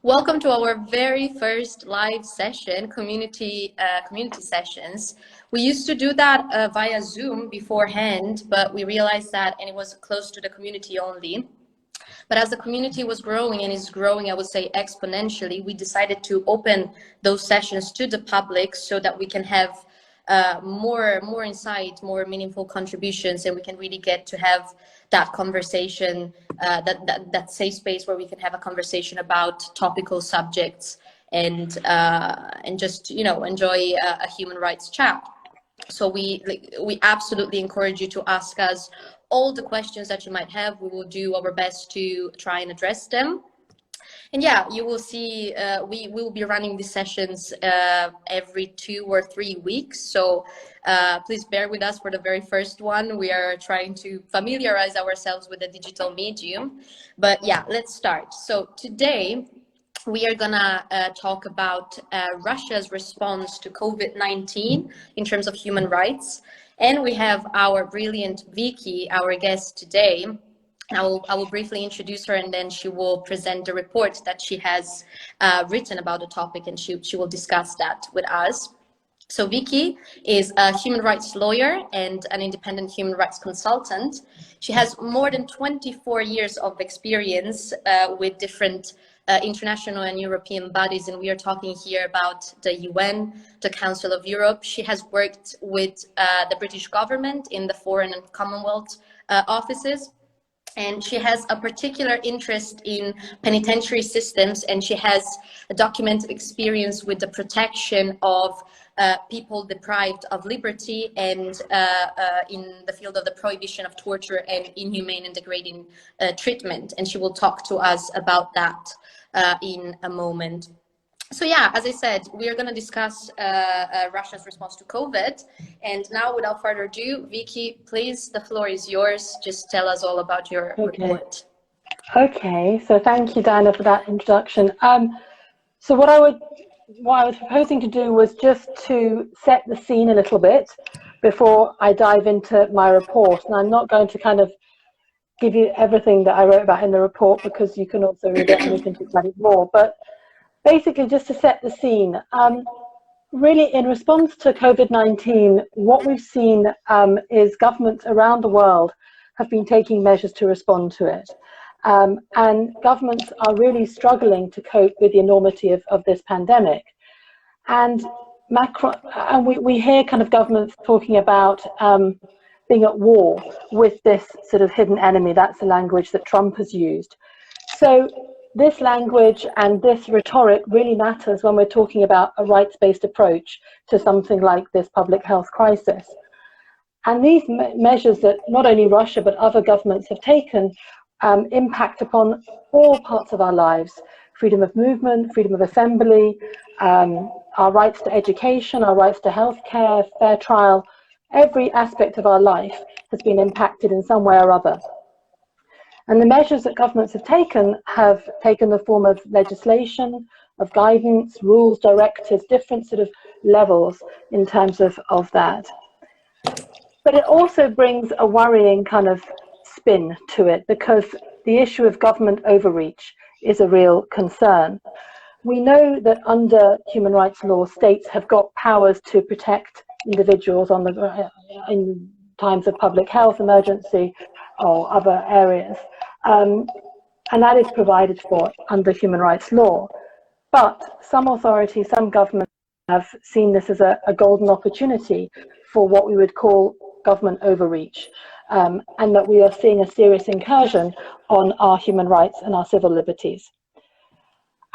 Welcome to our very first live session, community sessions. We used to do that via Zoom beforehand, but we realized that, and it was close to the community only. But as the community was growing and is growing, I would say exponentially, we decided to open those sessions to the public so that we can have more insight, more meaningful contributions, and we can really get to have that conversation, that safe space where we can have a conversation about topical subjects and just enjoy a human rights chat. So we absolutely encourage you to ask us all the questions that you might have. We will do our best to try and address them. And yeah, you will see we will be running these sessions every 2 or 3 weeks. So please bear with us for the very first one. We are trying to familiarize ourselves with the digital medium. But yeah, let's start. So today we are gonna talk about Russia's response to COVID-19 in terms of human rights. And we have our brilliant Vicki, our guest today. I will briefly introduce her, and then she will present the report that she has written about the topic, and she will discuss that with us. So Vicki is a human rights lawyer and an independent human rights consultant. She has more than 24 years of experience with different international and European bodies, and we are talking here about the UN, the Council of Europe. She has worked with the British government in the Foreign and Commonwealth offices. And she has a particular interest in penitentiary systems, and she has a documented experience with the protection of people deprived of liberty and in the field of the prohibition of torture and inhumane and degrading treatment. And she will talk to us about that in a moment. So yeah, as I said, we are going to discuss Russia's response to COVID. And now, without further ado, Vicki, please, the floor is yours. Just tell us all about your report. Okay, so thank you, Diana, for that introduction. So what I was proposing to do was just to set the scene a little bit before I dive into my report. And I'm not going to kind of give you everything that I wrote about in the report, because you can also read it and we can talk about it more. But basically, just to set the scene, really in response to COVID-19, what we've seen is governments around the world have been taking measures to respond to it. And governments are really struggling to cope with the enormity of this pandemic. And we hear kind of governments talking about being at war with this sort of hidden enemy. That's the language that Trump has used. So this language and this rhetoric really matters when we're talking about a rights-based approach to something like this public health crisis. And these measures that not only Russia but other governments have taken impact upon all parts of our lives: freedom of movement, freedom of assembly, our rights to education, our rights to healthcare, fair trial. Every aspect of our life has been impacted in some way or other. And the measures that governments have taken the form of legislation, of guidance, rules, directives, different sort of levels in terms of that. But it also brings a worrying kind of spin to it, because the issue of government overreach is a real concern. We know that under human rights law, states have got powers to protect individuals in times of public health emergency or other areas. And that is provided for under human rights law. But some authorities, some governments have seen this as a golden opportunity for what we would call government overreach, and that we are seeing a serious incursion on our human rights and our civil liberties.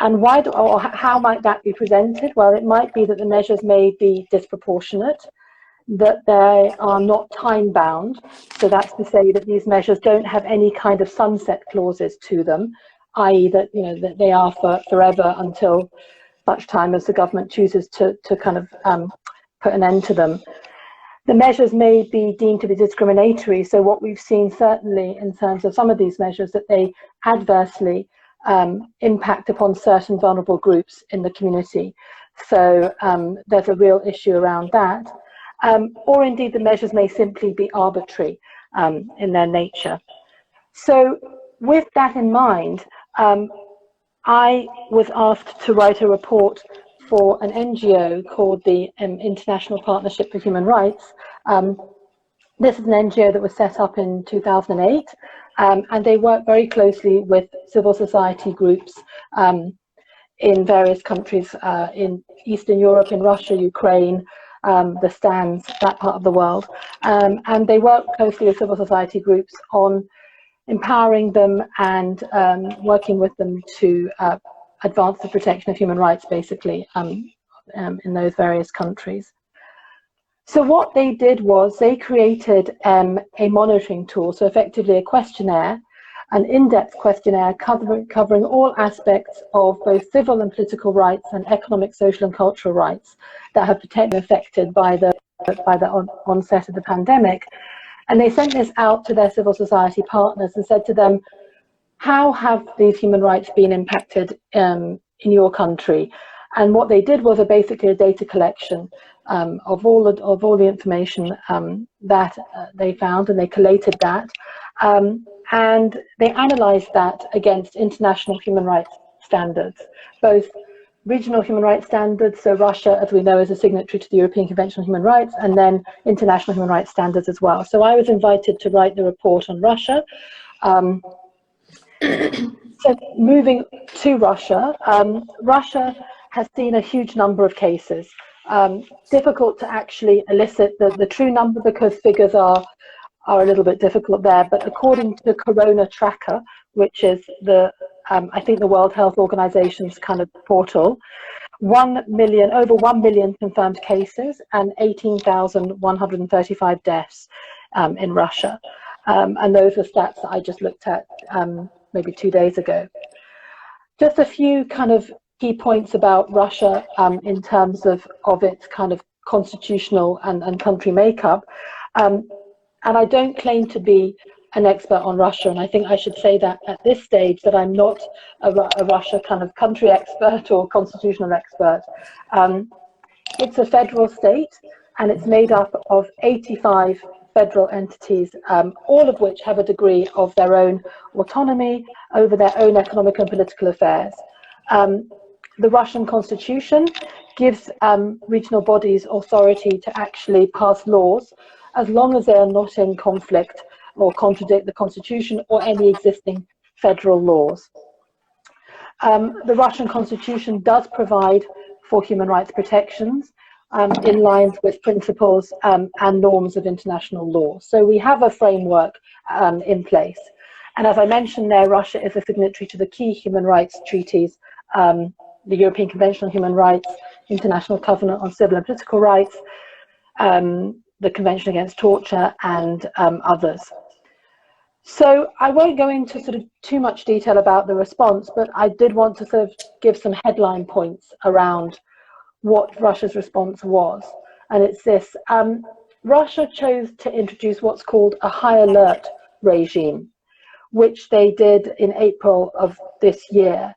And how might that be presented? Well, it might be that the measures may be disproportionate, that they are not time bound. So that's to say that these measures don't have any kind of sunset clauses to them, i.e. that, that they are for forever until such time as the government chooses to kind of put an end to them. The measures may be deemed to be discriminatory. So what we've seen certainly in terms of some of these measures, that they adversely impact upon certain vulnerable groups in the community. So there's a real issue around that. Or indeed the measures may simply be arbitrary in their nature. So with that in mind, I was asked to write a report for an NGO called the International Partnership for Human Rights. This is an NGO that was set up in 2008, and they work very closely with civil society groups in various countries in Eastern Europe, in Russia, Ukraine, the stands, that part of the world. And they work closely with civil society groups on empowering them and working with them to advance the protection of human rights, basically, in those various countries. So what they did was they created a monitoring tool, so effectively a questionnaire, an in-depth questionnaire covering all aspects of both civil and political rights and economic, social and cultural rights that have potentially been affected by the onset of the pandemic. And they sent this out to their civil society partners and said to them, how have these human rights been impacted in your country? And what they did was basically a data collection of all the information that they found, and they collated that. And they analysed that against international human rights standards, both regional human rights standards, so Russia, as we know, is a signatory to the European Convention on Human Rights, and then international human rights standards as well. So I was invited to write the report on Russia. So moving to Russia, Russia has seen a huge number of cases. Difficult to actually elicit the true number because figures are a little bit difficult there, but according to Corona Tracker, which is I think the World Health Organization's kind of portal, over 1 million confirmed cases and 18,135 deaths in Russia. And those are stats that I just looked at maybe 2 days ago. Just a few kind of key points about Russia in terms of its kind of constitutional and country makeup. And I don't claim to be an expert on Russia, and I think I should say that at this stage that I'm not a Russia kind of country expert or constitutional expert. It's a federal state, and it's made up of 85 federal entities, all of which have a degree of their own autonomy over their own economic and political affairs. The Russian constitution gives regional bodies authority to actually pass laws as long as they are not in conflict or contradict the constitution or any existing federal laws. The Russian constitution does provide for human rights protections in line with principles and norms of international law. So we have a framework in place. And as I mentioned there, Russia is a signatory to the key human rights treaties, the European Convention on Human Rights, International Covenant on Civil and Political Rights, the Convention Against Torture, and others. So I won't go into sort of too much detail about the response, but I did want to sort of give some headline points around what Russia's response was. And it's this: Russia chose to introduce what's called a high alert regime, which they did in April of this year.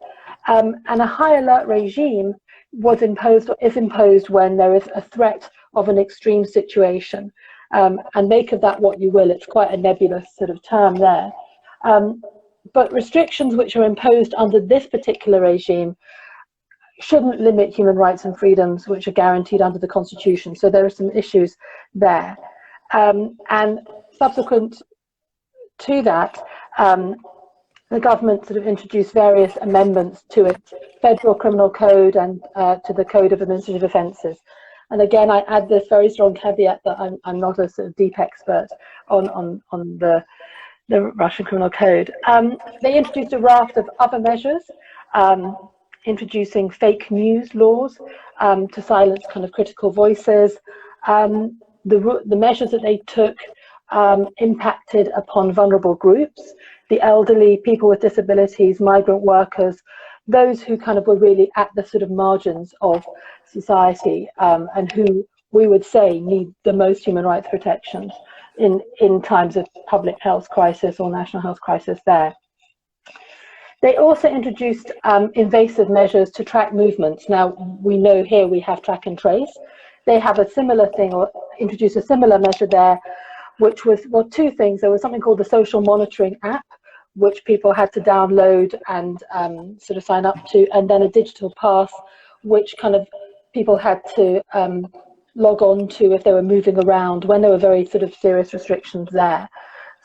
And a high alert regime was imposed or is imposed when there is a threat of an extreme situation. And make of that what you will, it's quite a nebulous sort of term there. But restrictions which are imposed under this particular regime shouldn't limit human rights and freedoms which are guaranteed under the Constitution. So there are some issues there. And subsequent to that, the government sort of introduced various amendments to its federal criminal code and to the Code of Administrative Offences. And again, I add this very strong caveat that I'm not a sort of deep expert on the Russian criminal code. They introduced a raft of other measures, introducing fake news laws to silence kind of critical voices. The measures that they took impacted upon vulnerable groups, the elderly, people with disabilities, migrant workers, those who kind of were really at the sort of margins of society and who we would say need the most human rights protections in times of public health crisis or national health crisis there. They also introduced invasive measures to track movements. Now, we know here we have track and trace. They have a similar thing, or introduced a similar measure there, which was, well, two things. There was something called the Social Monitoring App, which people had to download and sort of sign up to, and then a digital pass, which kind of people had to log on to if they were moving around when there were very sort of serious restrictions there.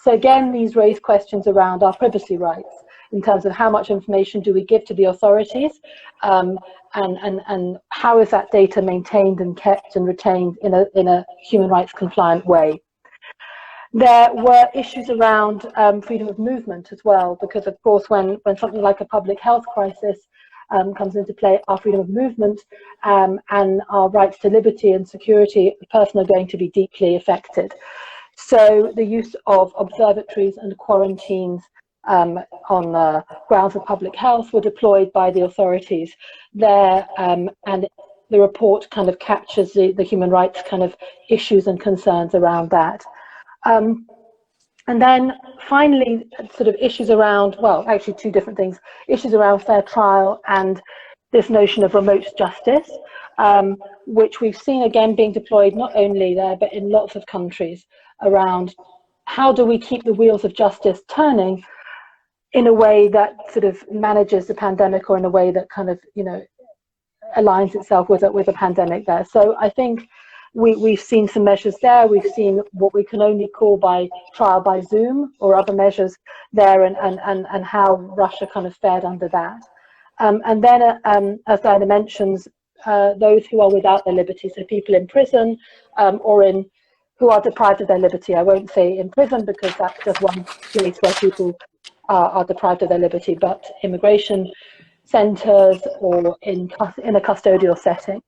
So again, these raise questions around our privacy rights in terms of how much information do we give to the authorities, and how is that data maintained and kept and retained in a human rights compliant way. There were issues around freedom of movement as well, because of course when something like a public health crisis comes into play, our freedom of movement and our rights to liberty and security of the person are going to be deeply affected. So the use of observatories and quarantines on grounds of public health were deployed by the authorities there, and the report kind of captures the human rights kind of issues and concerns around that. And then finally, sort of issues around, well, actually two different things, issues around fair trial and this notion of remote justice, which we've seen again being deployed not only there, but in lots of countries around how do we keep the wheels of justice turning in a way that sort of manages the pandemic, or in a way that kind of, you know, aligns itself with a pandemic there. So I think we've seen some measures there. We've seen what we can only call by trial by Zoom or other measures there, and how Russia kind of fared under that. And then, as Diana mentions, those who are without their liberty, so people in prison or who are deprived of their liberty. I won't say in prison because that's just one place where people are deprived of their liberty, but immigration centres or in a custodial setting.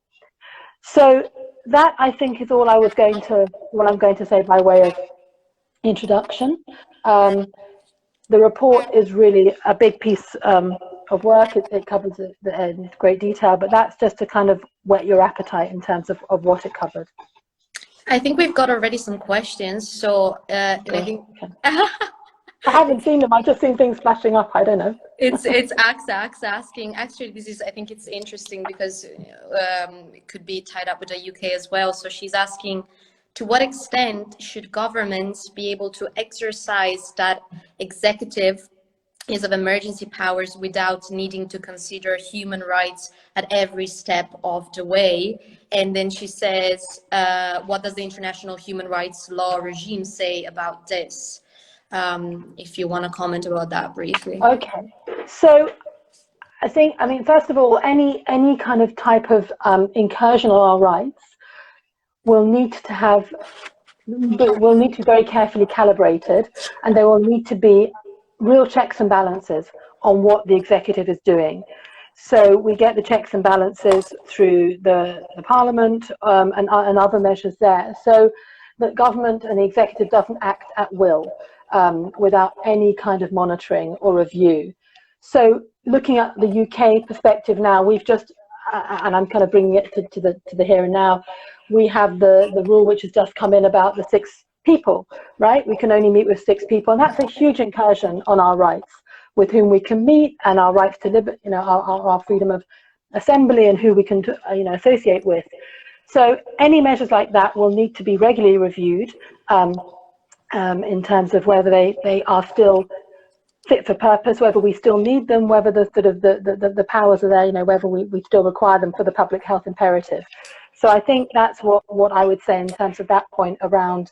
So that, I think, is all I'm going to say by way of introduction. The report is really a big piece of work. It covers it in great detail, but that's just to kind of whet your appetite in terms of what it covered. I think we've got already some questions. So, and I think I haven't seen them. I've just seen things flashing up. I don't know. It's Axa asking. Actually, I think it's interesting because it could be tied up with the UK as well. So she's asking, to what extent should governments be able to exercise that executive use of emergency powers without needing to consider human rights at every step of the way? And then she says, what does the international human rights law regime say about this? If you want to comment about that briefly. Okay, so I mean, first of all, any kind of type of incursion on our rights will need to be very carefully calibrated, and there will need to be real checks and balances on what the executive is doing. So we get the checks and balances through the Parliament and other measures there. So the government and the executive doesn't act at will without any kind of monitoring or review. So looking at the UK perspective now, we've just, and I'm kind of bringing it to the here and now, we have the rule which has just come in about the 6 people, right? We can only meet with 6 people, and that's a huge incursion on our rights, with whom we can meet, and our rights to live, you know, our freedom of assembly, and who we can, you know, associate with. So any measures like that will need to be regularly reviewed in terms of whether they are still fit for purpose, whether we still need them, whether the sort of the powers are there, you know, whether we still require them for the public health imperative. So I think that's what I would say in terms of that point around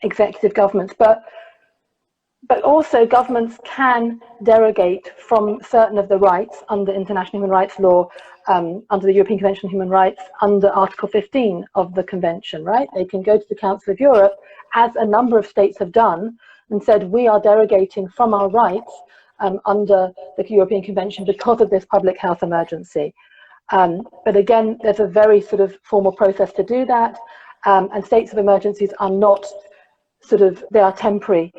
executive governments. But also governments can derogate from certain of the rights under international human rights law, under the European Convention on Human Rights, under Article 15 of the Convention, right? They can go to the Council of Europe, as a number of states have done, and said, we are derogating from our rights under the European Convention because of this public health emergency. But again, there's a very sort of formal process to do that, and states of emergencies are not sort of, they are temporary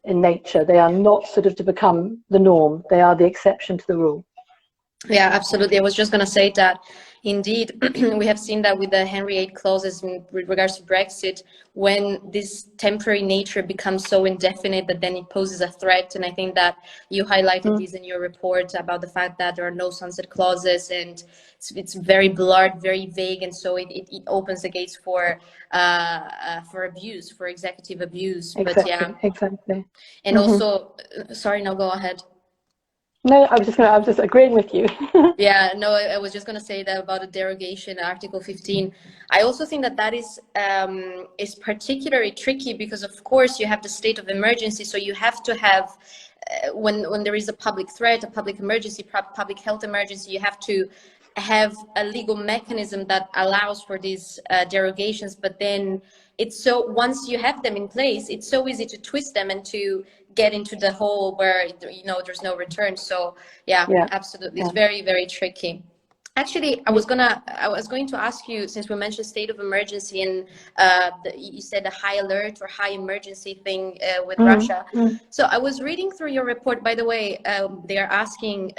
in nature. They are not sort of to become the norm. They are the exception to the rule. Yeah, absolutely. I was just going to say that indeed, we have seen that with the Henry VIII clauses with regards to Brexit, when this temporary nature becomes so indefinite that then it poses a threat. And I think that you highlighted this in your report about the fact that there are no sunset clauses, and it's very blurred, very vague. And so it opens the gates for abuse, for executive abuse. But yeah, Exactly. and also, sorry, no, go ahead. No, I was just agreeing with you. Yeah, no, I was just going to say that about the derogation, Article 15. I also think that that is particularly tricky because, of course, you have the state of emergency. So you have to have, when there is a public threat, a public emergency, public health emergency, you have to have a legal mechanism that allows for these derogations. But then it's so, once you have them in place, it's so easy to twist them and to get into the hole where, you know, there's no return. So yeah, absolutely. It's very, very tricky. Actually, I was going to ask you, since we mentioned state of emergency, and you said a high alert or high emergency thing with Russia. So I was reading through your report. By the way, they are asking,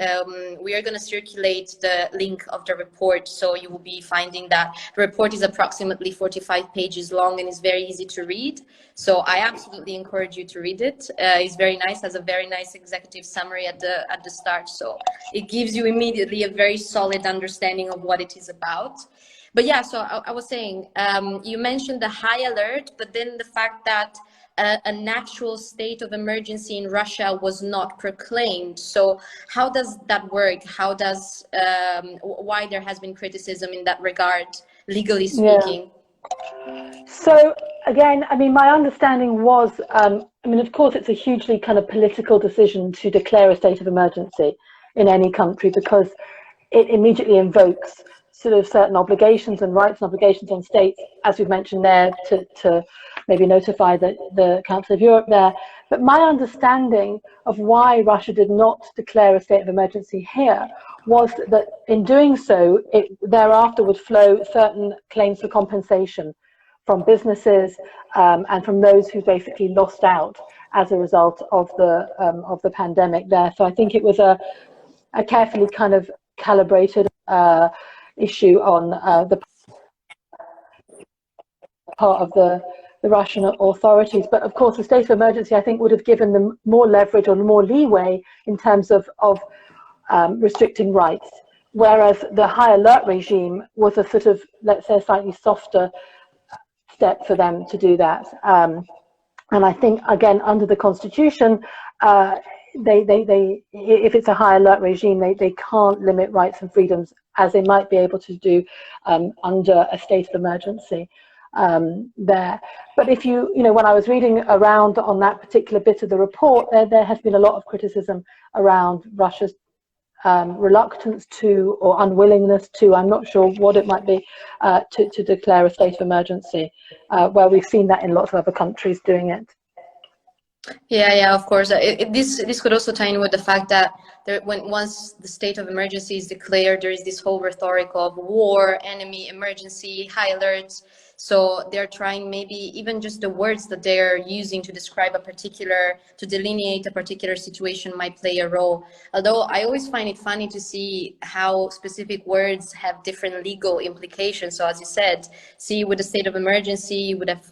we are going to circulate the link of the report, so you will be finding that the report is approximately 45 pages long and is very easy to read. So I absolutely encourage you to read it. It's very nice, has a very nice executive summary at the start. So it gives you immediately a very solid understanding of what it is about. But yeah, so I was saying, you mentioned the high alert, but then the fact that an actual state of emergency in Russia was not proclaimed. So how does that work? How does, why there has been criticism in that regard, legally speaking? Yeah. So again, I mean, my understanding was, I mean, of course, it's a hugely kind of political decision to declare a state of emergency in any country because it immediately invokes sort of certain obligations and rights and obligations on states, as we've mentioned there, to maybe notify the Council of Europe there. But my understanding of why Russia did not declare a state of emergency here was that in doing so, it thereafter would flow certain claims for compensation from businesses and from those who basically lost out as a result of the pandemic there. So I think it was a carefully kind of calibrated issue on the part of the Russian authorities. But of course, the state of emergency, I think, would have given them more leverage or more leeway in terms of restricting rights. Whereas the high alert regime was a sort of, let's say, a slightly softer step for them to do that. And I think, again, under the Constitution, if it's a high alert regime, they can't limit rights and freedoms as they might be able to do under a state of emergency there. But if you know, when I was reading around on that particular bit of the report, there has been a lot of criticism around Russia's reluctance to, or unwillingness to, I'm not sure what it might be, to declare a state of emergency, where we've seen that in lots of other countries doing it. Yeah, of course. This could also tie in with the fact that once the state of emergency is declared, there is this whole rhetoric of war, enemy, emergency, high alerts. So they're trying, maybe even just the words that they're using to describe to delineate a particular situation might play a role. Although I always find it funny to see how specific words have different legal implications. So as you said, see, with the state of emergency, you would have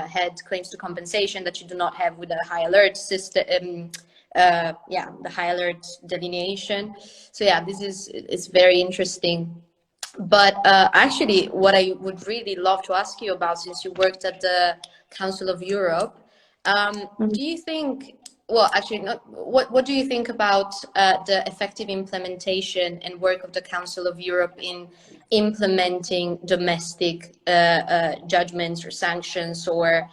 had claims to compensation that you do not have with a high alert system. The high alert delineation. So yeah, it's very interesting. But actually, what I would really love to ask you about, since you worked at the Council of Europe, do you think, well, actually, what do you think about the effective implementation and work of the Council of Europe in implementing domestic judgments or sanctions, or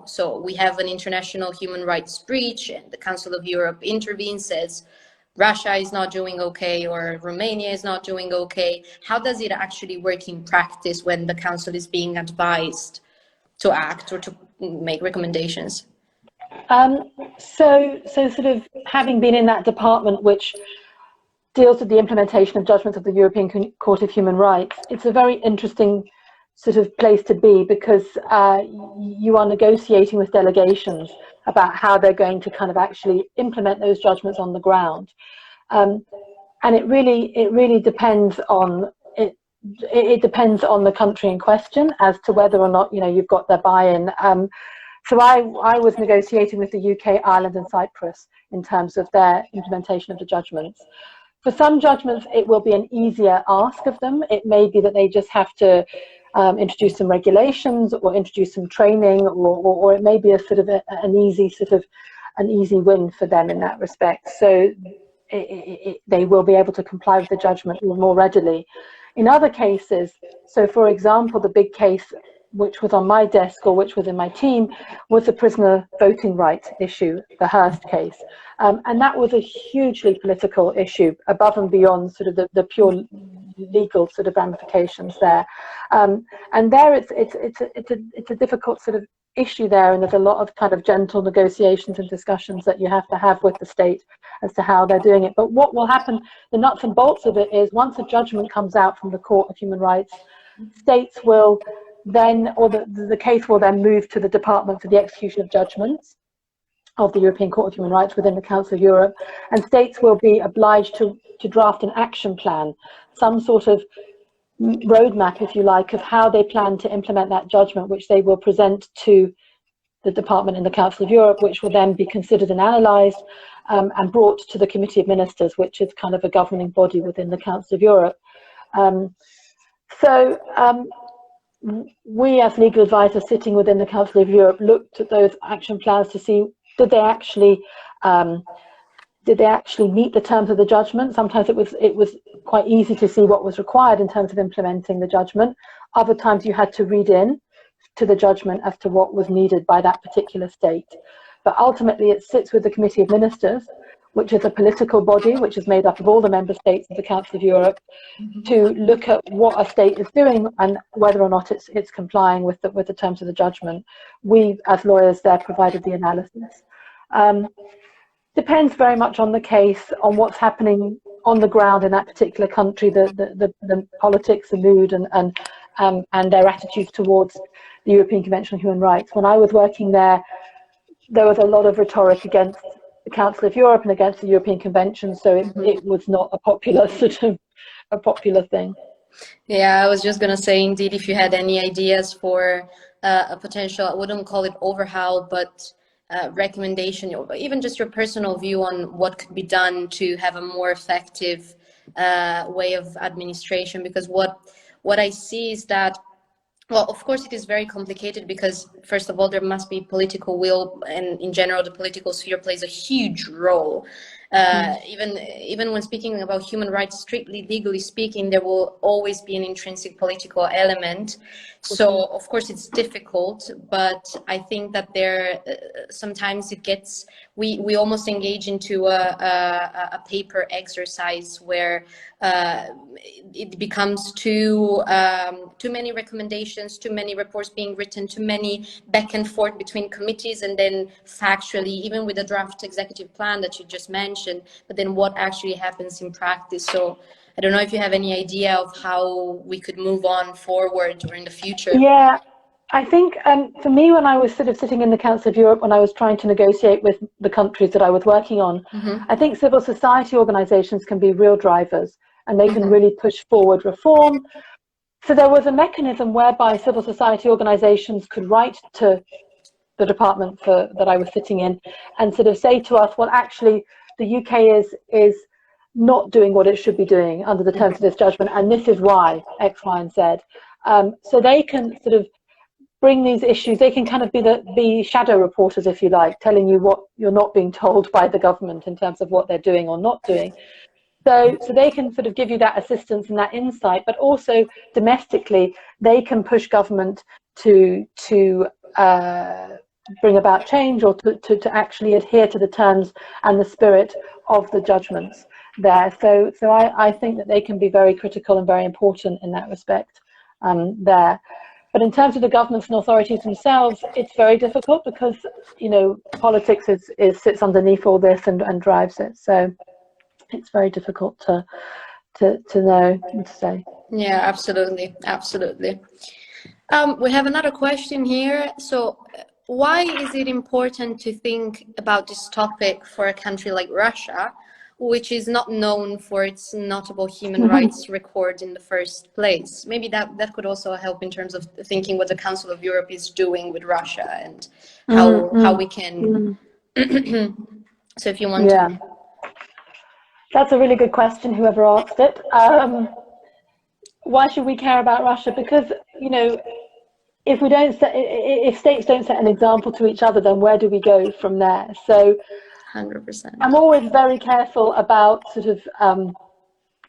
so we have an international human rights breach and the Council of Europe intervenes, says Russia is not doing okay or Romania is not doing okay. How does it actually work in practice when the Council is being advised to act or to make recommendations? So sort of having been in that department which deals with the implementation of judgments of the European Court of Human Rights, it's a very interesting sort of place to be, because you are negotiating with delegations about how they're going to kind of actually implement those judgments on the ground. And it really depends on it. It depends on the country in question as to whether or not you've got their buy-in. So I was negotiating with the UK, Ireland, and Cyprus in terms of their implementation of the judgments. For some judgments, it will be an easier ask of them. It may be that they just have to introduce some regulations or introduce some training, or it may be a sort of an easy win for them in that respect. So they will be able to comply with the judgment more readily. In other cases, so for example, the big case which was on my desk, or which was in my team, was the prisoner voting rights issue, the Hearst case. And that was a hugely political issue, above and beyond sort of the pure legal sort of ramifications there. And there it's a difficult sort of issue there, and there's a lot of kind of gentle negotiations and discussions that you have to have with the state as to how they're doing it. But what will happen, the nuts and bolts of it, is once a judgment comes out from the Court of Human Rights, states will then, or the case will then move to the Department for the Execution of Judgments of the European Court of Human Rights within the Council of Europe, and states will be obliged to draft an action plan, some sort of roadmap, if you like, of how they plan to implement that judgment, which they will present to the department in the Council of Europe, which will then be considered and analysed and brought to the Committee of Ministers, which is kind of a governing body within the Council of Europe. We as legal advisors sitting within the Council of Europe looked at those action plans to see did they actually meet the terms of the judgment. Sometimes it was quite easy to see what was required in terms of implementing the judgment. Other times you had to read in to the judgment as to what was needed by that particular state. But ultimately it sits with the Committee of Ministers, which is a political body which is made up of all the member states of the Council of Europe, to look at what a state is doing and whether or not it's complying with the terms of the judgment. We, as lawyers there, provided the analysis. Depends very much on the case, on what's happening on the ground in that particular country, the politics, the mood, and their attitudes towards the European Convention on Human Rights. When I was working there was a lot of rhetoric against the Council of Europe and against the European Convention, so it was not a popular thing. Yeah, I was just going to say, indeed, if you had any ideas for a potential, I wouldn't call it overhaul, but recommendation, or even just your personal view on what could be done to have a more effective way of administration. Because what I see is that, well, of course, it is very complicated because, first of all, there must be political will, and in general, the political sphere plays a huge role. Even when speaking about human rights, strictly legally speaking, there will always be an intrinsic political element. So, of course, it's difficult, but I think that there sometimes it gets, we almost engage into a paper exercise where it becomes too many recommendations, too many reports being written, too many back and forth between committees, and then factually, even with the draft executive plan that you just mentioned, but then what actually happens in practice. So I don't know if you have any idea of how we could move on forward or in the future. Yeah, I think for me, when I was sort of sitting in the Council of Europe, when I was trying to negotiate with the countries that I was working on, I think civil society organisations can be real drivers, and they can really push forward reform. So there was a mechanism whereby civil society organisations could write to the department that I was sitting in and sort of say to us, well, actually, the UK is not doing what it should be doing under the terms of this judgment, and this is why X, Y, and Z. So they can sort of bring these issues, they can kind of be shadow reporters, if you like, telling you what you're not being told by the government in terms of what they're doing or not doing. So they can sort of give you that assistance and that insight, but also domestically, they can push government to bring about change, or to actually adhere to the terms and the spirit of the judgments there. So I think that they can be very critical and very important in that respect there. But in terms of the governments and authorities themselves, it's very difficult because, you know, politics sits underneath all this and drives it. So it's very difficult to know what to say. Yeah, absolutely. We have another question here. So why is it important to think about this topic for a country like Russia, which is not known for its notable human rights record in the first place. Maybe that could also help in terms of thinking what the Council of Europe is doing with Russia and how we can. So if you want to. That's a really good question, whoever asked it. Why should we care about Russia? Because, you know, if states don't set an example to each other, then where do we go from there? So 100%. I'm always very careful about sort of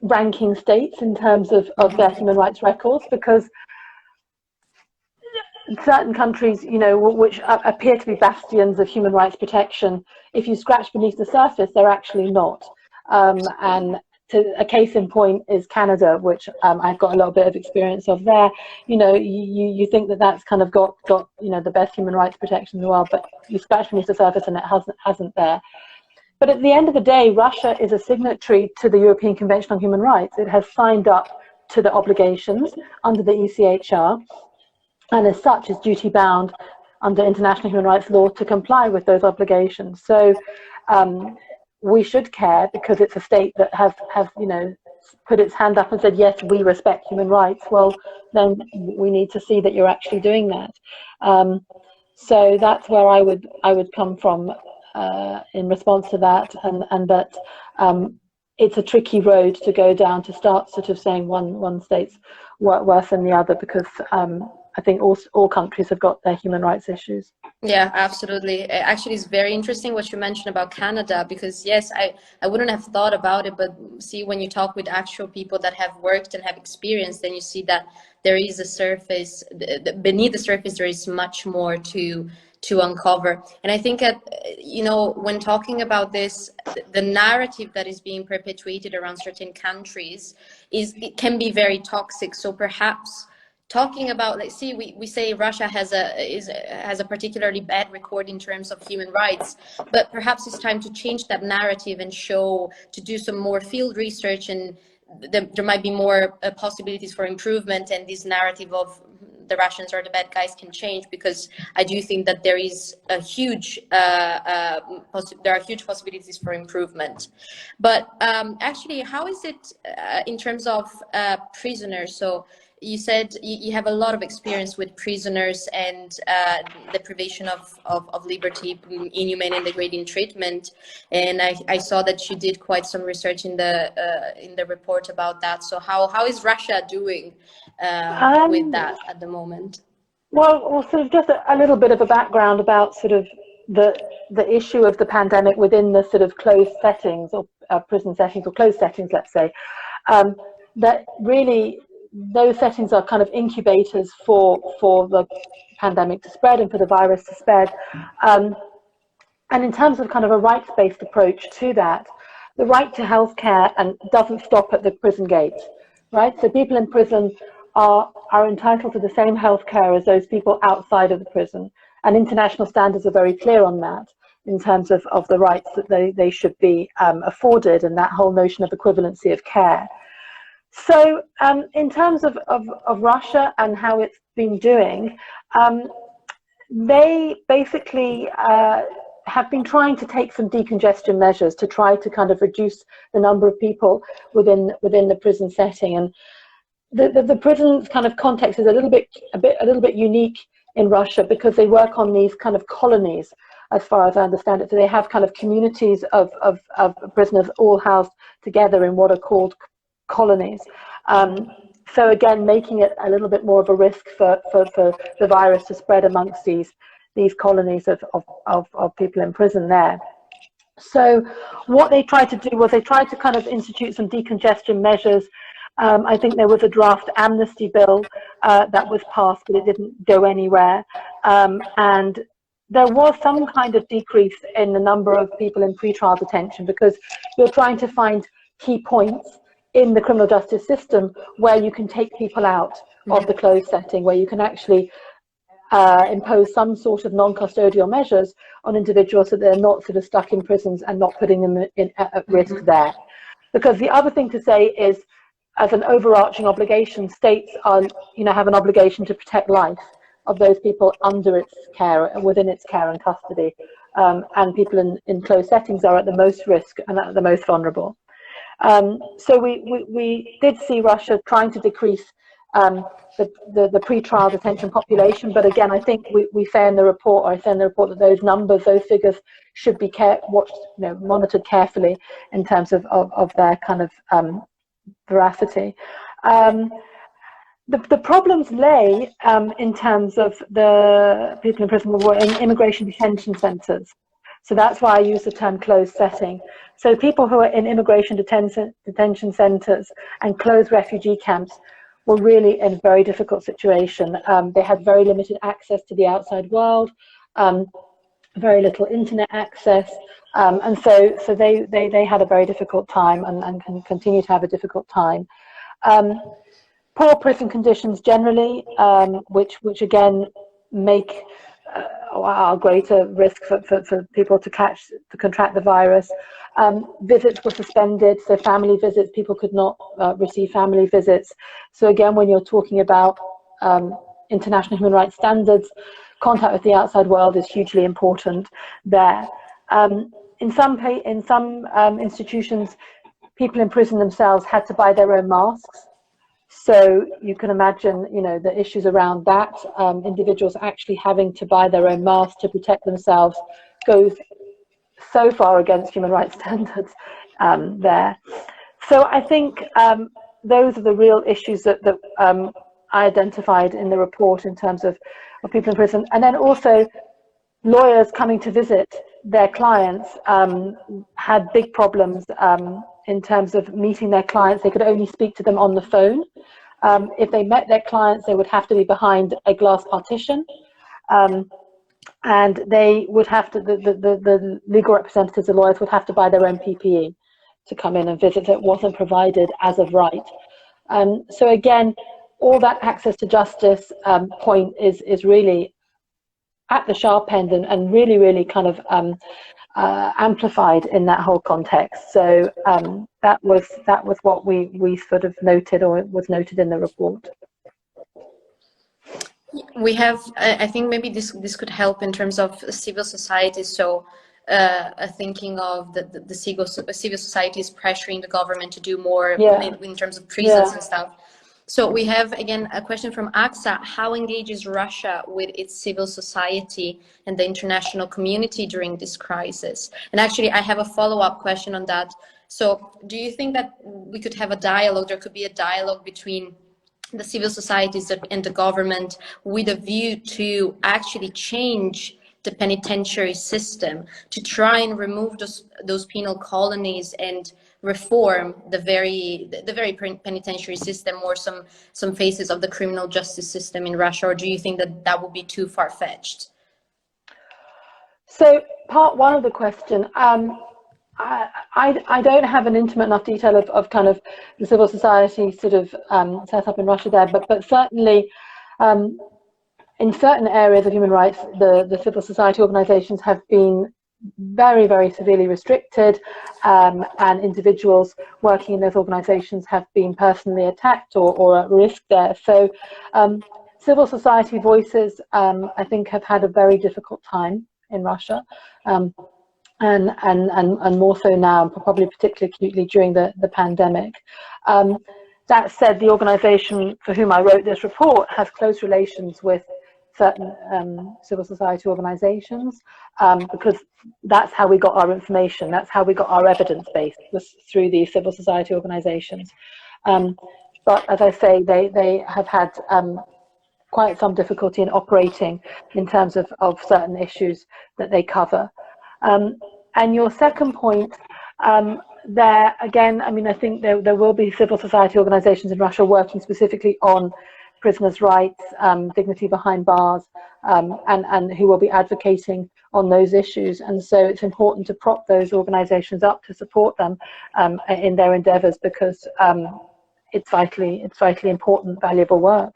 ranking states in terms of their human rights records, because certain countries, you know, which appear to be bastions of human rights protection, if you scratch beneath the surface, they're actually not. And a case in point is Canada, which I've got a little bit of experience of there. You know, you think that that's kind of got you know, the best human rights protection in the world, but you scratch beneath the surface and it hasn't there. But at the end of the day, Russia is a signatory to the European Convention on Human Rights. It has signed up to the obligations under the ECHR, and as such is duty bound under international human rights law to comply with those obligations. So we should care, because it's a state that has you know, put its hand up and said, yes, we respect human rights. Well, then we need to see that you're actually doing that. So that's where I would come from in response to that, and that it's a tricky road to go down to start sort of saying one state's worse than the other, because I think all countries have got their human rights issues. Yeah, absolutely. Actually, it's very interesting what you mentioned about Canada, because yes, I wouldn't have thought about it, but see, when you talk with actual people that have worked and have experienced, then you see that there is a surface, beneath the surface, there is much more to uncover. And I think that, you know, when talking about this, the narrative that is being perpetuated around certain countries it can be very toxic. So perhaps talking about, like, see, we say Russia has a particularly bad record in terms of human rights, but perhaps it's time to change that narrative and to do some more field research, and there might be more possibilities for improvement, and this narrative of the Russians are the bad guys can change, because I do think that there is a huge there are huge possibilities for improvement. But actually, how is it in terms of prisoners? So you said you have a lot of experience with prisoners and the privation of liberty, inhumane and degrading treatment, and I saw that you did quite some research in the report about that. So how is Russia doing with that at the moment? Well, sort of just a little bit of a background about sort of the issue of the pandemic within the sort of closed settings, or prison settings, or closed settings, let's say. That really, those settings are kind of incubators for the pandemic to spread and for the virus to spread. And in terms of kind of a rights-based approach to that, the right to healthcare doesn't stop at the prison gate, right? So people in prison are entitled to the same healthcare as those people outside of the prison, and international standards are very clear on that in terms of the rights that they should be afforded, and that whole notion of equivalency of care. So in terms of Russia and how it's been doing, they basically have been trying to take some decongestion measures to try to kind of reduce the number of people within the prison setting. And the prison kind of context is a little bit unique in Russia, because they work on these kind of colonies, as far as I understand it. So they have kind of communities of prisoners all housed together in what are called colonies. So again, making it a little bit more of a risk for the virus to spread amongst these colonies of people in prison there. So what they tried to do was they tried to kind of institute some decongestion measures. I think there was a draft amnesty bill that was passed, but it didn't go anywhere. And there was some kind of decrease in the number of people in pretrial detention, because you're trying to find key points in the criminal justice system where you can take people out of the closed setting, where you can actually impose some sort of non-custodial measures on individuals so they're not sort of stuck in prisons and not putting them at risk there. Because the other thing to say is, as an overarching obligation, states are, have an obligation to protect life of those people under its care, within its care and custody. and people in closed settings are at the most risk and at the most vulnerable. So we did see Russia trying to decrease the pre-trial detention population, but again, I think we say in the report, or I say in the report, that those numbers, those figures should be watched, monitored carefully in terms of their kind of veracity. The problems lay in terms of the people in prison were in immigration detention centres. So that's why I use the term closed setting. So people who are in immigration detention centres and closed refugee camps were really in a very difficult situation. They had very limited access to the outside world, very little internet access, and so they had a very difficult time and can continue to have a difficult time. Poor prison conditions generally, which again make a greater risk for people to contract the virus. Visits were suspended, so family visits, people could not receive family visits. So again, when you're talking about international human rights standards, contact with the outside world is hugely important there. In some institutions, people in prison themselves had to buy their own masks. So you can imagine, the issues around that. Individuals actually having to buy their own masks to protect themselves goes so far against human rights standards there. So I think those are the real issues that I identified in the report in terms of people in prison. And then also lawyers coming to visit their clients had big problems in terms of meeting their clients. They could only speak to them on the phone. If they met their clients, they would have to be behind a glass partition. And they would have to, the legal representatives, the lawyers, would have to buy their own PPE to come in and visit. It wasn't provided as of right. So again, all that access to justice point is really at the sharp end and really, really kind of amplified in that whole context. So that was what we sort of noted, or was noted in the report. We have, I think maybe this could help in terms of civil society. So thinking of the civil society is pressuring the government to do more in terms of prisons and stuff. So we have, again, a question from AXA. How engages Russia with its civil society and the international community during this crisis? And actually, I have a follow-up question on that. So do you think that we could have a dialogue, there could be a dialogue between the civil societies and the government with a view to actually change the penitentiary system, to try and remove those penal colonies and reform the very penitentiary system, or some phases of the criminal justice system in Russia? Or do you think that would be too far-fetched? So part one of the question, I don't have an intimate enough detail of kind of the civil society sort of set up in Russia there, but certainly in certain areas of human rights, the civil society organizations have been very, very severely restricted, and individuals working in those organizations have been personally attacked or at risk there. So civil society voices, I think, have had a very difficult time in Russia, and more so now, probably particularly acutely during the pandemic. That said, the organization for whom I wrote this report has close relations with certain civil society organizations, because that's how we got our information, that's how we got our evidence base, was through these civil society organizations. But as I say, they have had quite some difficulty in operating in terms of certain issues that they cover. And your second point, there again, I mean, I think there will be civil society organizations in Russia working specifically on prisoners' rights, dignity behind bars, and who will be advocating on those issues. And so it's important to prop those organizations up, to support them in their endeavors, because it's vitally important, valuable work.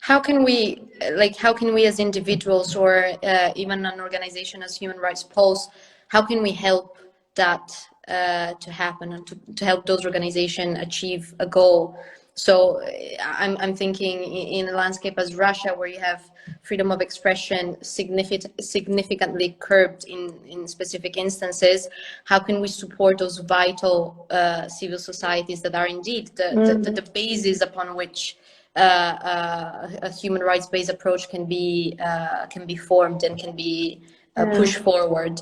How can we as individuals, or even an organization as Human Rights Pulse, how can we help that to happen, and to help those organizations achieve a goal? So I'm thinking in a landscape as Russia, where you have freedom of expression significantly curbed in specific instances, how can we support those vital civil societies that are indeed the basis upon which a human rights-based approach can be formed and can be pushed forward?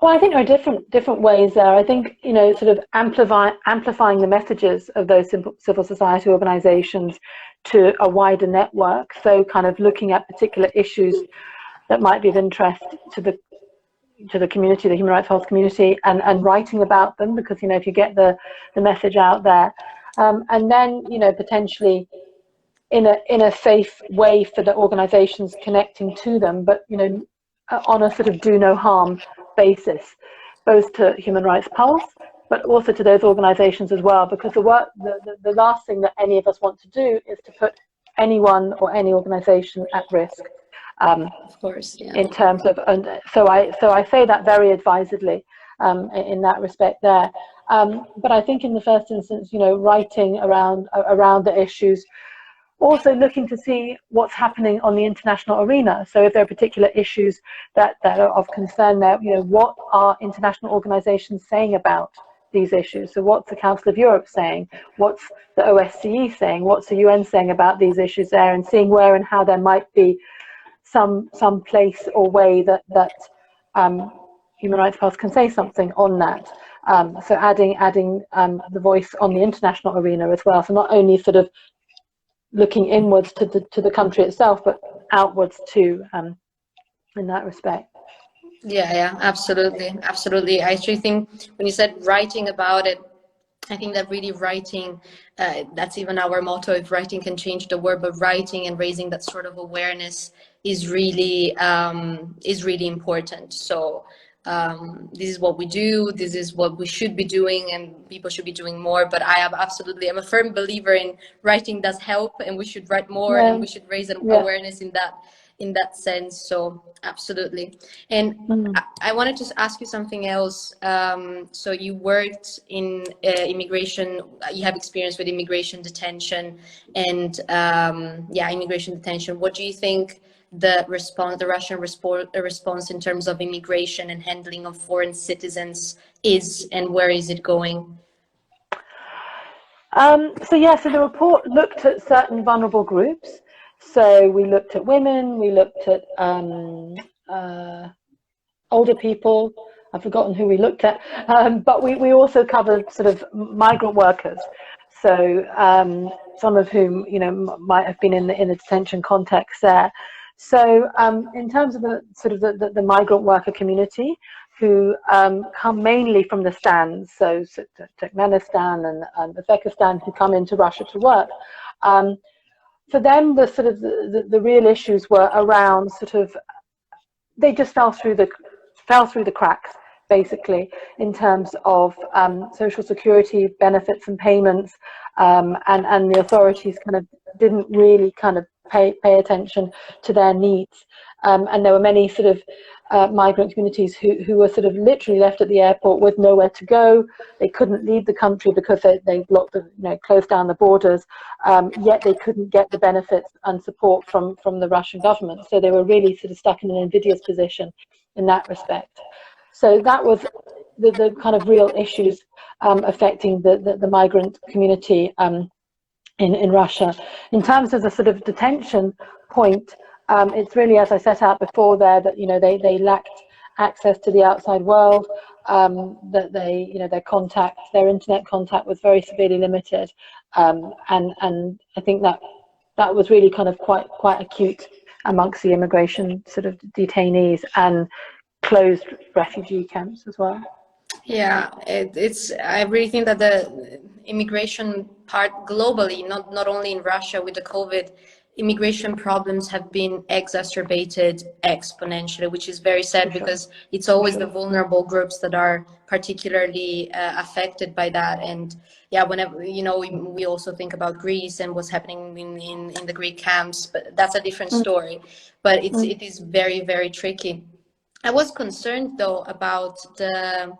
Well, I think there are different ways there. I think, you know, sort of amplifying the messages of those civil society organizations to a wider network. So kind of looking at particular issues that might be of interest to the community, the human rights health community, and writing about them, because, you know, if you get the message out there, and then, you know, potentially in a safe way for the organizations connecting to them, but, you know, on a sort of do no harm basis, both to Human Rights Pulse, but also to those organizations as well, because the last thing that any of us want to do is to put anyone or any organization at risk. Of course, yeah. In terms of, and so I say that very advisedly in that respect there. But I think in the first instance, you know, writing around the issues, also looking to see what's happening on the international arena. So if there are particular issues that are of concern there, you know, what are international organizations saying about these issues? So what's the Council of Europe saying? What's the OSCE saying? What's the UN saying about these issues there? And seeing where and how there might be some place or way that Human Rights Pulse can say something on that. So adding the voice on the international arena as well. So not only sort of looking inwards to the country itself, but outwards too, in that respect. Yeah, absolutely. I actually think when you said writing about it, I think that really writing, that's even our motto, if writing can change the world, but writing and raising that sort of awareness is really important. So this is what we do, this is what we should be doing, and people should be doing more. But I'm a firm believer in writing does help, and we should write more, and we should raise awareness in that sense. So absolutely. And I wanted to ask you something else. So you worked in immigration, you have experience with immigration detention and immigration detention. What do you think the Russian response in terms of immigration and handling of foreign citizens is, and where is it going? So the report looked at certain vulnerable groups. So we looked at women, we looked at older people. I've forgotten who we looked at, but we also covered sort of migrant workers. So some of whom, you know, might have been in the detention context there. So in terms of the migrant worker community, who come mainly from the stands, so Turkmenistan and Uzbekistan, who come into Russia to work. For them, the real issues were around they just fell through the cracks, basically, in terms of social security benefits and payments, and the authorities kind of didn't really kind of pay attention to their needs. And there were many migrant communities who were literally left at the airport with nowhere to go. They couldn't leave the country because they blocked closed down the borders, yet they couldn't get the benefits and support from the Russian government. So they were really stuck in an invidious position in that respect. So that was the kind of real issues affecting the migrant community in Russia. In terms of the detention point, it's really, as I set out before there, that they lacked access to the outside world, that their internet contact was very severely limited, and I think that was really kind of quite acute amongst the immigration detainees and closed refugee camps as well. Yeah, I really think that the immigration part globally, not only in Russia with the COVID, immigration problems have been exacerbated exponentially, which is very sad because it's always the vulnerable groups that are particularly affected by that. And yeah, whenever, we also think about Greece and what's happening in the Greek camps, but that's a different story. But it is very, very tricky. I was concerned though about the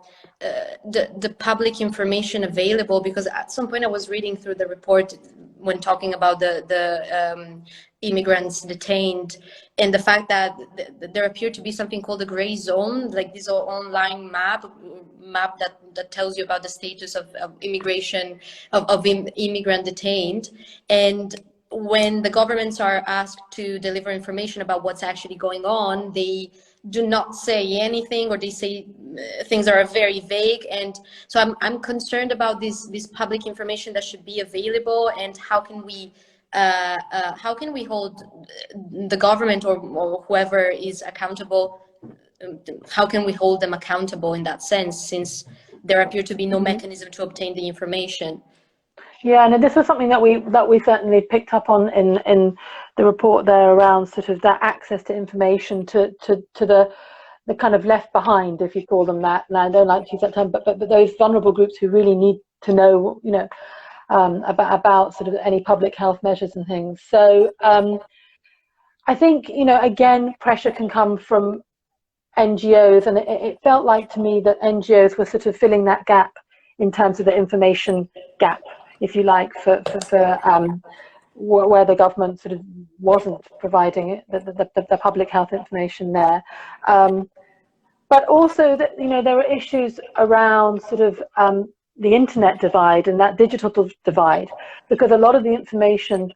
public information available, because at some point I was reading through the report when talking about the immigrants detained, and the fact that there appeared to be something called a gray zone, like this online map that tells you about the status of immigration of immigrant detained. And when the governments are asked to deliver information about what's actually going on, they do not say anything, or they say things that are very vague. And so I'm concerned about this public information that should be available, and how can we hold the government or whoever is accountable, how can we hold them accountable in that sense, since there appear to be no mechanism to obtain the information? Yeah, and this was something that we certainly picked up on in the report there, around sort of that access to information to the kind of left behind, if you call them that. And I don't like to use that term, but those vulnerable groups who really need to know, you know, about sort of any public health measures and things. So I think, you know, again, pressure can come from NGOs, and it felt like to me that NGOs were sort of filling that gap in terms of the information gap, if you like, for where the government sort of wasn't providing it, the public health information there. But also that, you know, there are issues around sort of the internet divide and that digital divide, because a lot of the information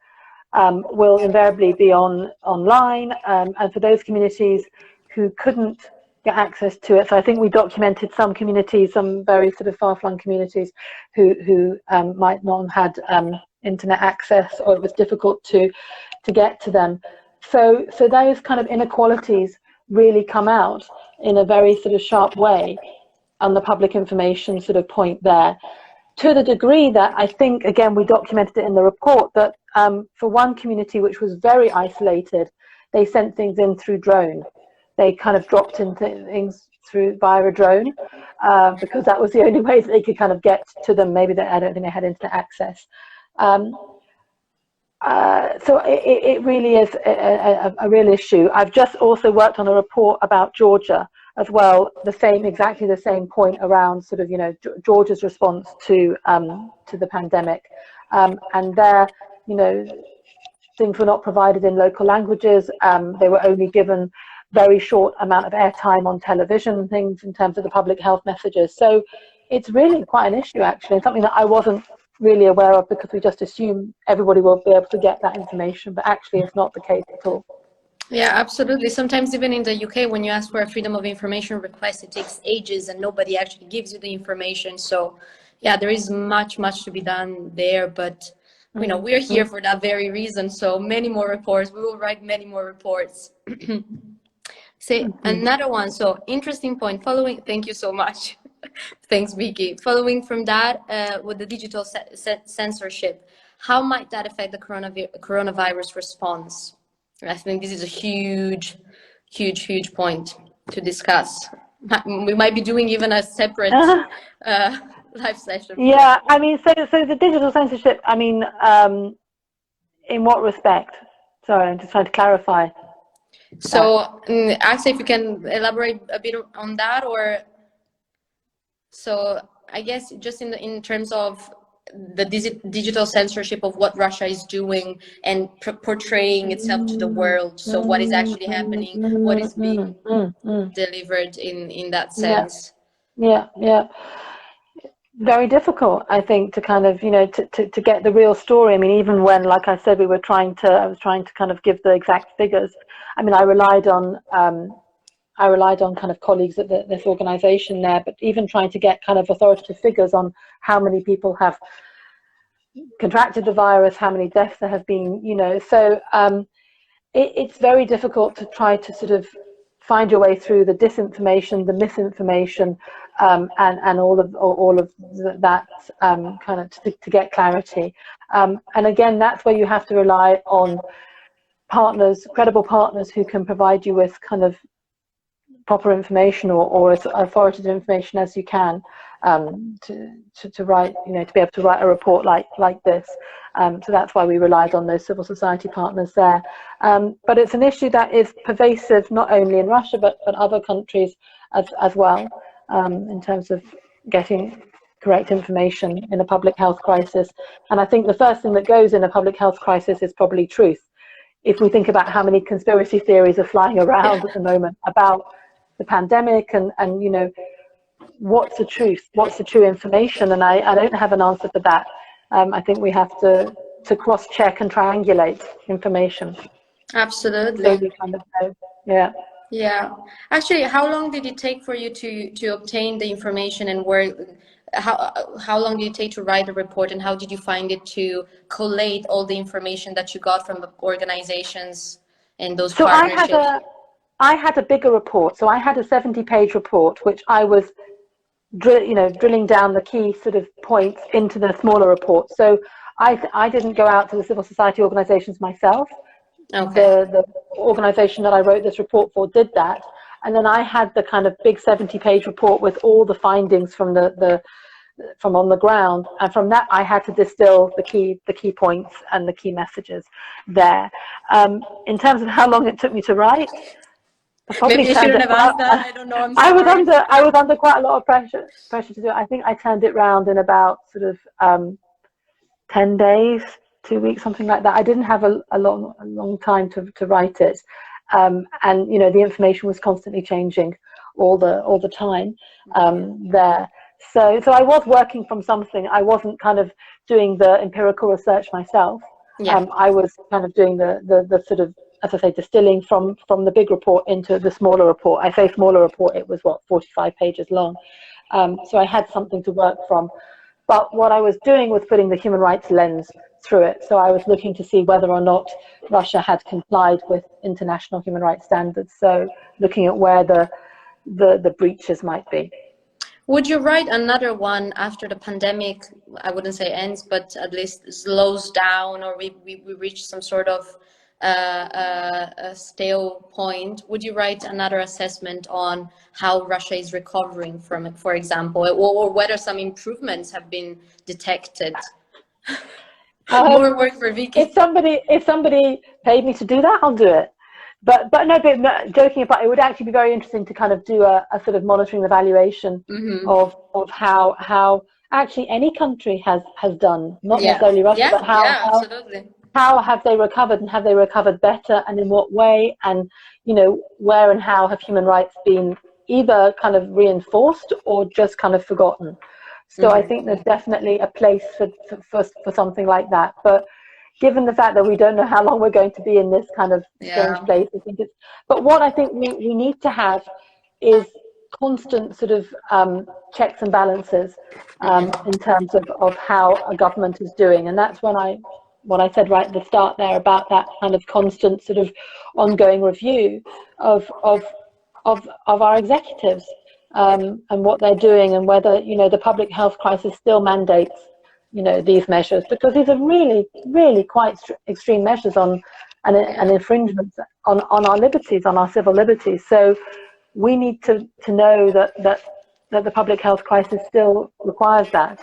will invariably be online, and for those communities who couldn't get access to it. So I think we documented some communities, some very sort of far-flung communities who might not have had internet access, or it was difficult to get to them. So those kind of inequalities really come out in a very sort of sharp way on the public information sort of point there, to the degree that I think, again, we documented it in the report, that for one community which was very isolated, they sent things in through drone. They kind of dropped in things through via a drone, because that was the only way that they could kind of get to them. Maybe I don't think they had internet access. So it really is a real issue. I've just also worked on a report about Georgia as well, exactly the same point around sort of, you know, Georgia's response to the pandemic, and there, you know, things were not provided in local languages. They were only given very short amount of airtime on television and things in terms of the public health messages. So it's really quite an issue, actually, and something that I wasn't really aware of, because we just assume everybody will be able to get that information, but actually it's not the case at all. Yeah, absolutely. Sometimes even in the UK, when you ask for a freedom of information request, it takes ages and nobody actually gives you the information. So yeah, there is much to be done there, but you know, we're here for that very reason. So many more reports, we will write many more reports. Say another one. So interesting point, thank you so much. Thanks, Vicki. Following from that, with the digital censorship, how might that affect the coronavirus response? I think this is a huge point to discuss. We might be doing even a separate live session. Yeah, I mean, so the digital censorship, I mean, in what respect? Sorry, I'm just trying to clarify. So, actually, if you can elaborate a bit on that, or so I guess just in terms of the digital censorship of what Russia is doing and portraying itself to the world. So what is actually happening, what is being delivered in that sense. Yeah. Very difficult, I think, to kind of, you know, to get the real story. I mean, even when, like I said, I was trying to kind of give the exact figures. I mean, I relied on kind of colleagues at this organization there, but even trying to get kind of authoritative figures on how many people have contracted the virus, how many deaths there have been, you know. So it's very difficult to try to sort of find your way through the disinformation, the misinformation, and all of that kind of to get clarity. And again, that's where you have to rely on partners, credible partners, who can provide you with kind of proper information or as authoritative information as you can, to write, to be able to write a report like this. So that's why we relied on those civil society partners there. But it's an issue that is pervasive not only in Russia but other countries as well, in terms of getting correct information in a public health crisis. And I think the first thing that goes in a public health crisis is probably truth. If we think about how many conspiracy theories are flying around at the moment about the pandemic and what's the truth, what's the true information, and I don't have an answer for that. I think we have to cross-check and triangulate information. Absolutely. So we kind of know. Yeah. Yeah. Actually, how long did it take for you to obtain the information, and how long did it take to write a report, and how did you find it to collate all the information that you got from the organizations and those partnerships? I had a bigger report. So I had a 70-page report, which I was drilling down the key sort of points into the smaller report. So I didn't go out to the civil society organizations myself. Okay. The organization that I wrote this report for did that, and then I had the kind of big 70-page report with all the findings from from on the ground, and from that I had to distill the key points and the key messages there. In terms of how long it took me to write, maybe you shouldn't have asked that. I don't know. I'm sorry. I was under quite a lot of pressure to do it. I think I turned it round in about sort of 10 days, 2 weeks, something like that. I didn't have a long time to write it, and the information was constantly changing all the time there. So I was working from something. I wasn't kind of doing the empirical research myself. Yeah. I was kind of doing the sort of, as I say, distilling from the big report into the smaller report. I say smaller report, it was 45 pages long. So I had something to work from. But what I was doing was putting the human rights lens through it. So I was looking to see whether or not Russia had complied with international human rights standards. So looking at where the breaches might be. Would you write another one after the pandemic, I wouldn't say ends, but at least slows down, or we reach some sort of a stale point? Would you write another assessment on how Russia is recovering from it, for example, or whether some improvements have been detected? More work for Vicki. If somebody paid me to do that, I'll do it. But joking apart, it would actually be very interesting to kind of do a sort of monitoring evaluation of how actually any country has done, not necessarily Russia, but how have they recovered, and have they recovered better, and in what way, and where and how have human rights been either kind of reinforced or just kind of forgotten. So I think there's definitely a place for something like that. But given the fact that we don't know how long we're going to be in this kind of strange place, I think it's. But what I think we need to have is constant sort of checks and balances in terms of how a government is doing, and that's what I said right at the start there about that kind of constant sort of ongoing review of our executives and what they're doing, and whether the public health crisis still mandates these measures, because these are really, really quite extreme measures and infringements on our liberties, on our civil liberties. So we need to know that the public health crisis still requires that.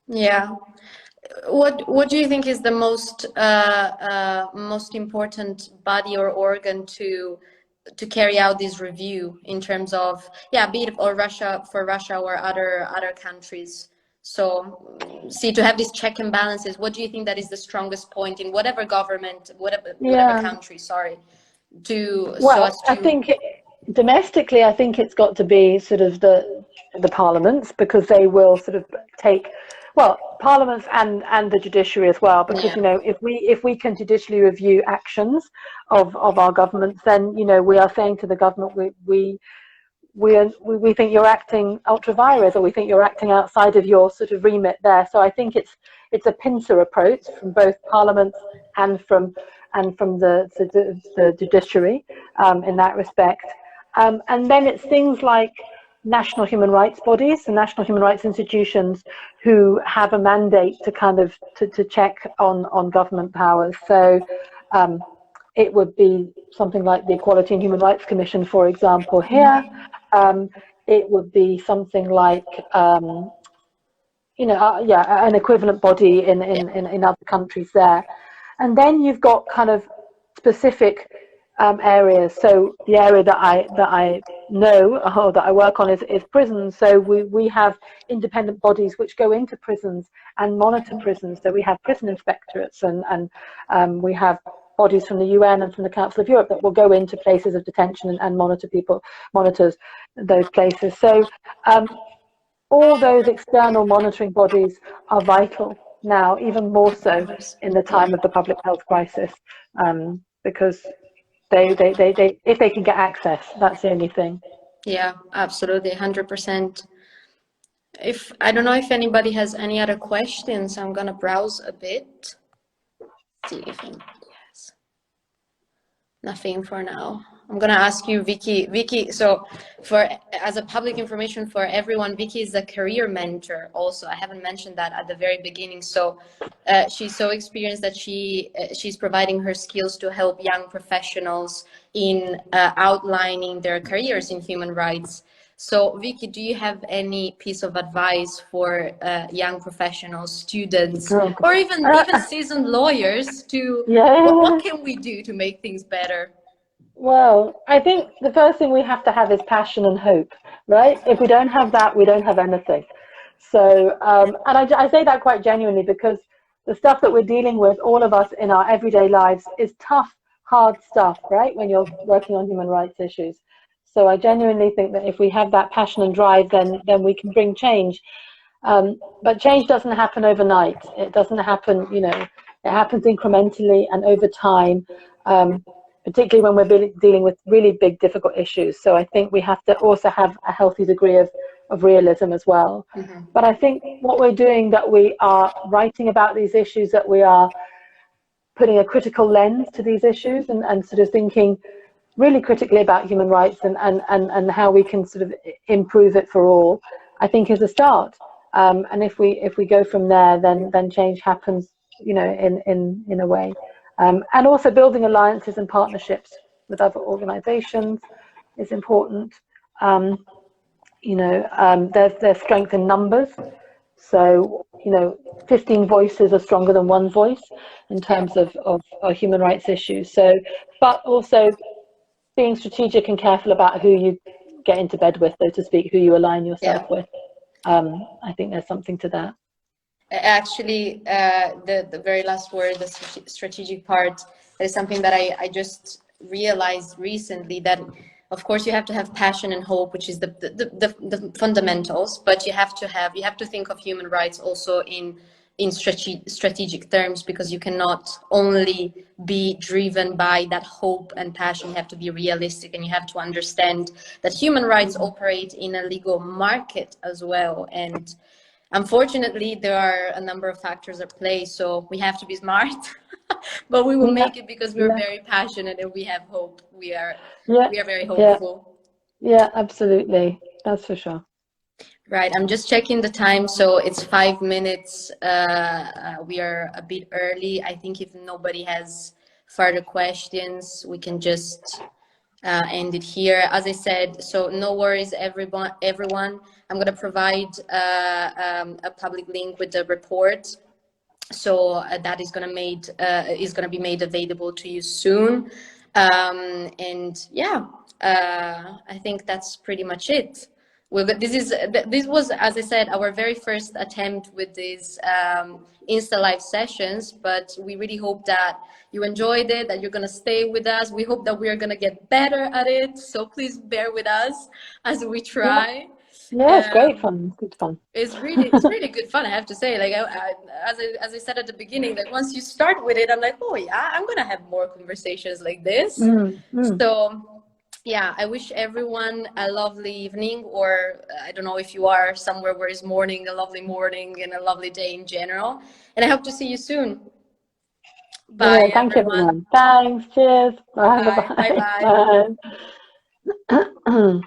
Yeah. What do you think is the most important body or organ to carry out this review in terms of, be it for Russia or other countries? So to have these check and balances, what do you think that is the strongest point in whatever government, whatever country, I think domestically, I think it's got to be sort of the parliaments, because they will sort of take, parliaments and the judiciary as well, because if we can judicially review actions of our governments, then we are saying to the government, we think you're acting ultra vires, or we think you're acting outside of your sort of remit there. So I think it's a pincer approach from both parliaments and from the judiciary in that respect. And then it's things like national human rights bodies and national human rights institutions who have a mandate to kind of to check on government powers. So it would be something like the Equality and Human Rights Commission, for example, here. It would be something like, an equivalent body in other countries there. And then you've got kind of specific areas. So the area that I know, or that I work on, is prisons. So we have independent bodies which go into prisons and monitor prisons. So we have prison inspectorates, and we have bodies from the UN and from the Council of Europe that will go into places of detention and monitors those places. So all those external monitoring bodies are vital now, even more so in the time of the public health crisis, because they if they can get access, that's the only thing. Yeah, absolutely, 100%. If I don't know if anybody has any other questions, I'm gonna browse a bit. See if anybody has. Nothing for now. I'm gonna ask you, Vicki. Vicki, so as a public information for everyone, Vicki is a career mentor also. I haven't mentioned that at the very beginning. So she's so experienced that she's providing her skills to help young professionals in outlining their careers in human rights. So Vicki, do you have any piece of advice for young professionals, students, or even seasoned lawyers to what can we do to make things better? Well, I think the first thing we have to have is passion and hope, right? If we don't have that, we don't have anything. So, and I say that quite genuinely, because the stuff that we're dealing with, all of us in our everyday lives, is tough, hard stuff, right? When you're working on human rights issues. So I genuinely think that if we have that passion and drive, then we can bring change. But change doesn't happen overnight. It doesn't happen, it happens incrementally and over time. Particularly when we're dealing with really big, difficult issues. So I think we have to also have a healthy degree of realism as well. Mm-hmm. But I think what we're doing, that we are writing about these issues, that we are putting a critical lens to these issues, and sort of thinking really critically about human rights and how we can sort of improve it for all, I think is a start. And if we go from there, then change happens, in a way. And also building alliances and partnerships with other organizations is important. There's strength in numbers. So, 15 voices are stronger than one voice in terms of human rights issues. So, but also being strategic and careful about who you get into bed with, so to speak, who you align yourself with. I think there's something to that. Actually, the very last word, the strategic part, is something that I just realized recently, that of course you have to have passion and hope, which is the fundamentals, but you have to think of human rights also in strategic terms, because you cannot only be driven by that hope and passion. You have to be realistic, and you have to understand that human rights operate in a legal market as well. And unfortunately, there are a number of factors at play, so we have to be smart, but we will make it, because we're very passionate and we have hope. We are very hopeful. Yeah, absolutely. That's for sure. Right, I'm just checking the time, so it's 5 minutes. We are a bit early. I think if nobody has further questions, we can just end it here. As I said, so no worries, everyone. I'm going to provide a public link with the report, so that is going to be made available to you soon. And yeah, I think that's pretty much it. This was, as I said, our very first attempt with these Insta Live sessions, but we really hope that you enjoyed it, that you're going to stay with us. We hope that we are going to get better at it, so please bear with us as we try. Yeah, it's great fun. Good fun. It's really good fun, I have to say. Like as I said at the beginning, like once you start with it, I'm like, oh yeah, I'm going to have more conversations like this. So yeah, I wish everyone a lovely evening, or I don't know if you are somewhere where it's morning, a lovely morning and a lovely day in general. And I hope to see you soon. Bye, yeah, thank everyone. Thanks. Cheers. Bye. Bye. Bye. Bye. Bye.